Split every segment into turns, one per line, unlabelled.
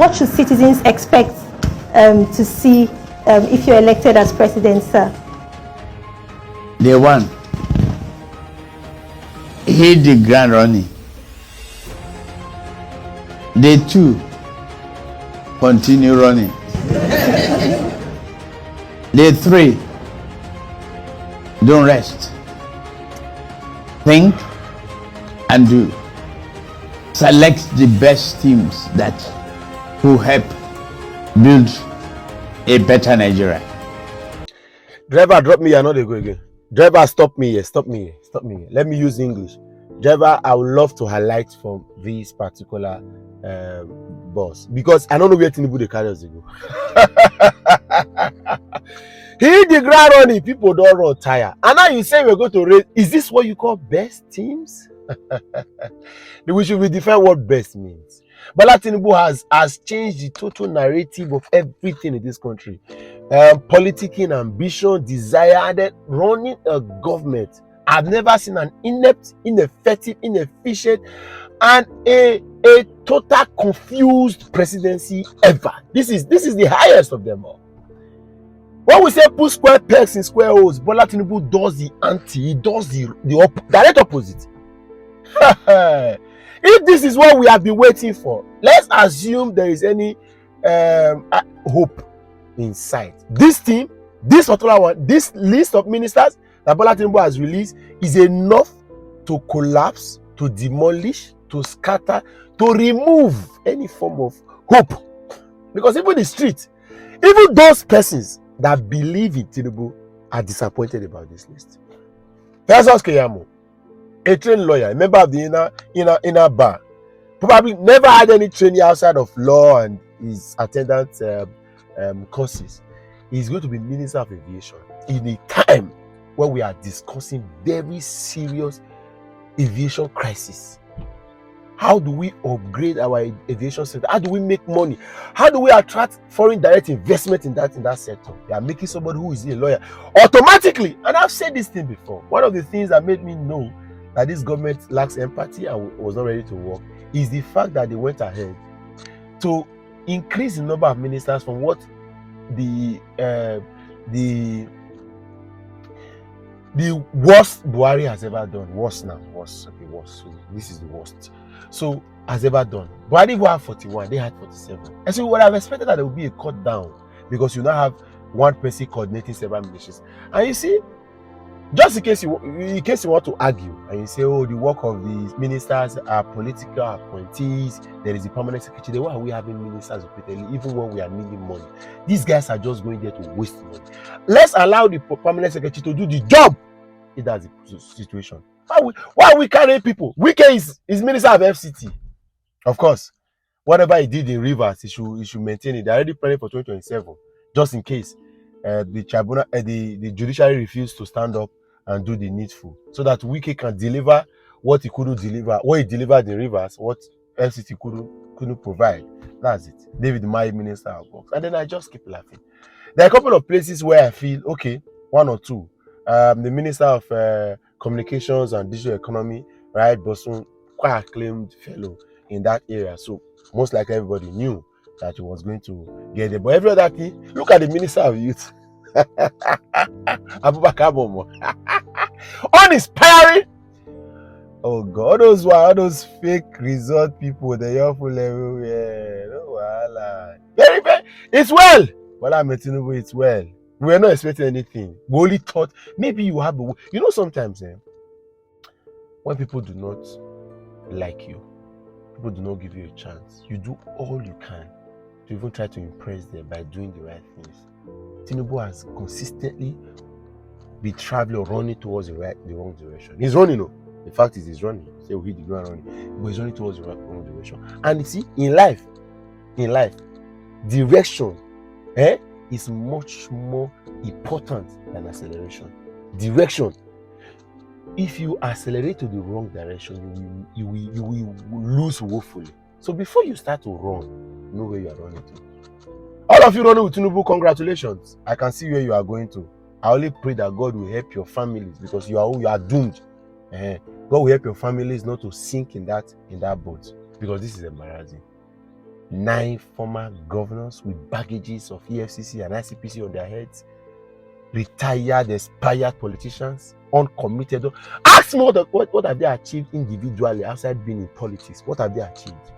What should citizens expect to see if you're elected as president, sir?
Day one, hit the ground running. Day two, continue running. Day three, don't rest. Think and do. Select the best teams that will help build a better Nigeria.
Driver, drop me here, not they go again. Driver, stop me here, stop me here, stop me here. Let me use English. Driver, I would love to highlight from this particular boss, because I don't know where Tinubu the carriers go. Hit the ground running, people don't run tire. And now you say we're going to raise. Is this what you call best teams? We should redefine what best means. But Tinubu has changed the total narrative of everything in this country. Politicking, ambition, desire, and then running a government. I've never seen an inept, ineffective, inefficient, and a total confused presidency ever. This is the highest of them all. When we say put square pegs in square holes, Bola Tinubu does the anti, he does the direct opposite. If this is what we have been waiting for, let's assume there is any hope in sight. This team, this particular one, this list of ministers that Bola Tinubu has released is enough to collapse, to demolish, to scatter, to remove any form of hope. Because even the street, even those persons that believe in Tinubu are disappointed about this list. Versus Keyamo, a trained lawyer, a member of the inner bar, probably never had any training outside of law and his attendant courses. He's going to be Minister of Aviation in a time when we are discussing very serious aviation crisis. How do we upgrade our aviation sector? How do we make money? How do we attract foreign direct investment in that sector? They are making somebody who is a lawyer automatically. And I've said this thing before. One of the things that made me know that this government lacks empathy and was not ready to work is the fact that they went ahead to increase the number of ministers from what the worst Buhari has ever done. Worst. So this is the worst. So has ever done. Buhari will have 41, they had 47. And so we would have expected that there would be a cut down because you now have one person coordinating several ministries. And you see, just in case you want to argue and you say, oh, the work of the ministers are political appointees, there is a permanent secretary. Why are we having ministers repeatedly, even when we are needing money? These guys are just going there to waste money. Let's allow the permanent secretary to do the job if that's the situation. Why are we carrying people? Wike is minister of FCT. Of course, whatever he did in Rivers, he should maintain it. They're already planning for 2027, just in case the tribunal, the judiciary refused to stand up and do the needful, so that Wike can deliver what he couldn't deliver, what he delivered in Rivers, what FCT couldn't provide. That's it. David Umahi, minister of works. And then I just keep laughing. There are a couple of places where I feel, okay, one or two. The minister of communications and digital economy, right, Bosun, quite acclaimed fellow in that area. So most likely everybody knew that he was going to get there. But every other thing, look at the minister of youth. Abubakar Bomo. Uninspiring. Oh God, all those fake result people, the young everywhere. No, very, very. It's well. Well, I'm Tinubu, it's well. We are not expecting anything. We only thought maybe you have a. You know, sometimes when people do not like you, people do not give you a chance, you do all you can to even try to impress them by doing the right things. Tinubu has consistently been traveling or running towards the wrong direction. He's running, no. The fact is, he's running. Say we the ground running, but he's running towards the wrong direction. And you see, in life, direction, is much more important than acceleration. Direction. If you accelerate to the wrong direction, you will lose woefully. So before you start to run, know where you are running to. All of you running with Tinubu, congratulations. I can see where you are going to. I only pray that God will help your families, because you are doomed. God will help your families not to sink in that boat, because this is embarrassing. 9 former governors with baggages of EFCC and ICPC on their heads, retired, expired politicians, uncommitted. Ask me what have they achieved individually outside being in politics? What have they achieved?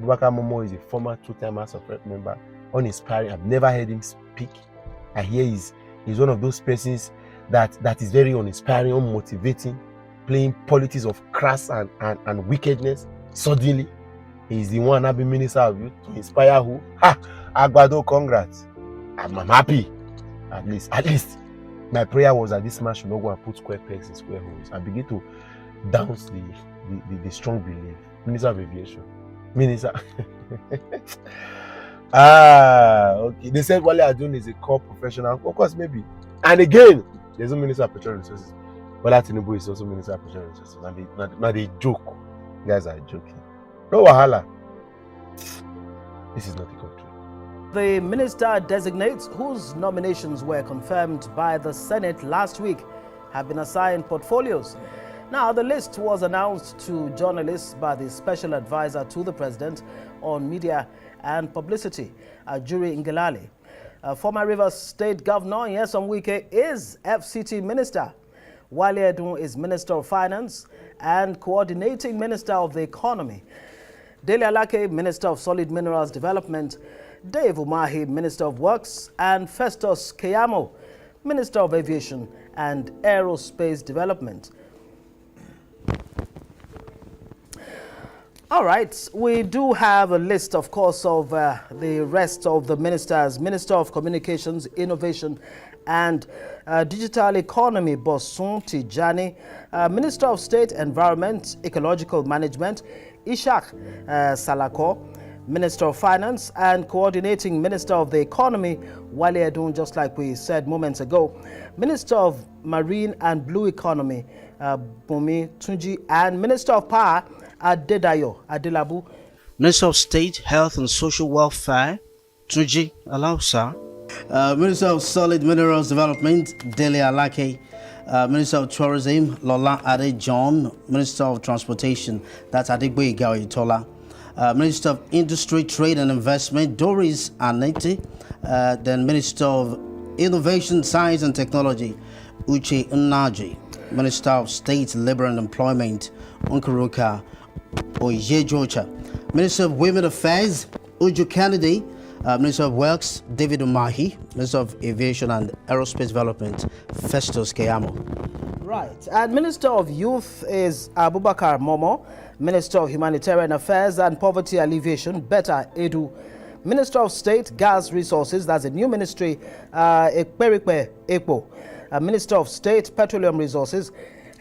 Bubakar Momo is a former two-time House of Rep member, uninspiring. I've never heard him speak. I hear he's one of those persons that is very uninspiring, unmotivating, playing politics of crass and wickedness. Suddenly, he's the one having minister of youth to inspire who? Agbado, congrats. I'm happy. At least. My prayer was that this man should not go and put square pegs in square holes and begin to downs the strong belief. Minister of Aviation. Minister. Okay. They said Wale Adun is a core professional. Of course, maybe. And again, there's no Minister of Petroleum Resources. Wale Tinubu is also Minister of Petroleum Resources. Now they joke. You guys are joking. No wahala. This is not a country.
The minister designates whose nominations were confirmed by the Senate last week have been assigned portfolios. Now, the list was announced to journalists by the special advisor to the president on media and publicity, Ajuri Ngelale. Former Rivers State Governor Nyesom Wike is FCT Minister. Wale Edun is Minister of Finance and Coordinating Minister of the Economy. Dele Alake, Minister of Solid Minerals Development. Dave Umahi, Minister of Works, and Festus Keyamo, Minister of Aviation and Aerospace Development. All right, we do have a list, of course, of the rest of the ministers. Minister of Communications, Innovation and Digital Economy, Bosun Tijani. Minister of State, Environment, Ecological Management, Ishak Salako. Minister of Finance and Coordinating Minister of the Economy, Wale Edun, just like we said moments ago. Minister of Marine and Blue Economy, Bumi Tunji, and Minister of Power, Adedayo Adelabu.
Minister of State, Health and Social Welfare, Tunji Alausa. Minister of Solid Minerals Development, Dele Alake. Minister of Tourism, Lola Ade John. Minister of Transportation, that's Adegbe Igawitola. Minister of Industry, Trade and Investment, Doris Anete. Then Minister of Innovation, Science and Technology, Uche Nnaji. Minister of State, Labor and Employment, Nkuruka Oyejocha. Minister of Women Affairs, Uju Kennedy. Minister of Works, David Umahi. Minister of Aviation and Aerospace Development, Festus Keyamo.
Right. And Minister of Youth is Abubakar Momo. Minister of Humanitarian Affairs and Poverty Alleviation, Betta Edu. Minister of State, Gas Resources, that's a new ministry, Ekperikpe Ekpo. Minister of State, Petroleum Resources,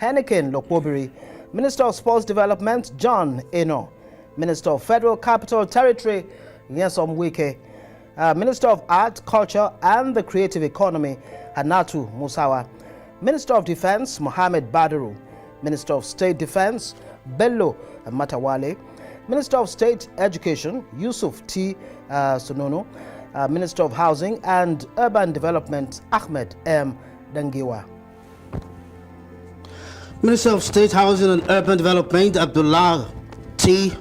Henneken Lokbobiri. Minister of Sports Development, John Eno. Minister of Federal Capital Territory, Nyesom Wike. Minister of Art, Culture and the Creative Economy, Hanatu Musawa. Minister of Defense, Mohammed Badaru. Minister of State Defense, Bello Matawale. Minister of State Education, Yusuf T. Sonono. Minister of Housing and Urban Development, Ahmed M. Dangiwa.
Minister of State Housing and Urban Development, Abdullah T.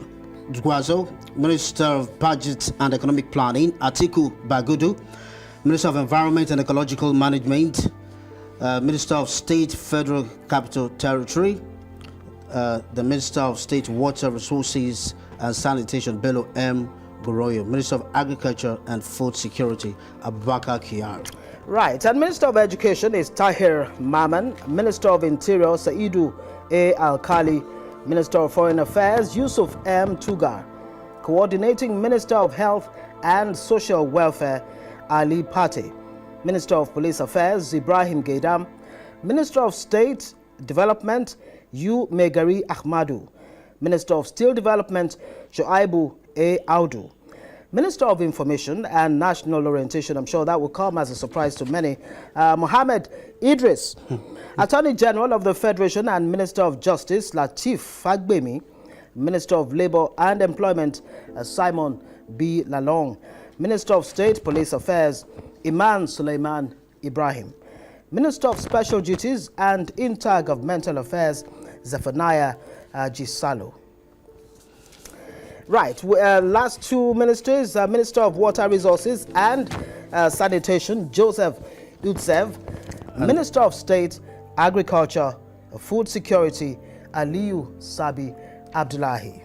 Dwazo. Minister of Budget and Economic Planning, Atiku Bagudu. Minister of Environment and Ecological Management, Minister of State Federal Capital Territory, the Minister of State Water Resources and Sanitation, Bello M. Goroyo. Minister of Agriculture and Food Security, Abubakar Kiar.
Right, and Minister of Education is Tahir Maman. Minister of Interior, Saidu A. Alkali. Minister of Foreign Affairs, Yusuf M. Tugar. Coordinating Minister of Health and Social Welfare, Ali Pate. Minister of Police Affairs, Ibrahim Gaidam. Minister of State Development, U. Megari Ahmadu. Minister of Steel Development, Shoaibu A. Audu. Minister of Information and National Orientation, I'm sure that will come as a surprise to many, Mohammed Idris. Attorney General of the Federation and Minister of Justice, Latif Fagbemi. Minister of Labour and Employment, Simon B. Lalong. Minister of State Police Affairs, Iman Suleiman Ibrahim. Minister of Special Duties and Intergovernmental Affairs, Zephaniah Gisalo. Right. Last two ministries, Minister of Water Resources and Sanitation, Joseph Utsev, Minister of State, Agriculture, Food Security, Aliyu Sabi Abdullahi.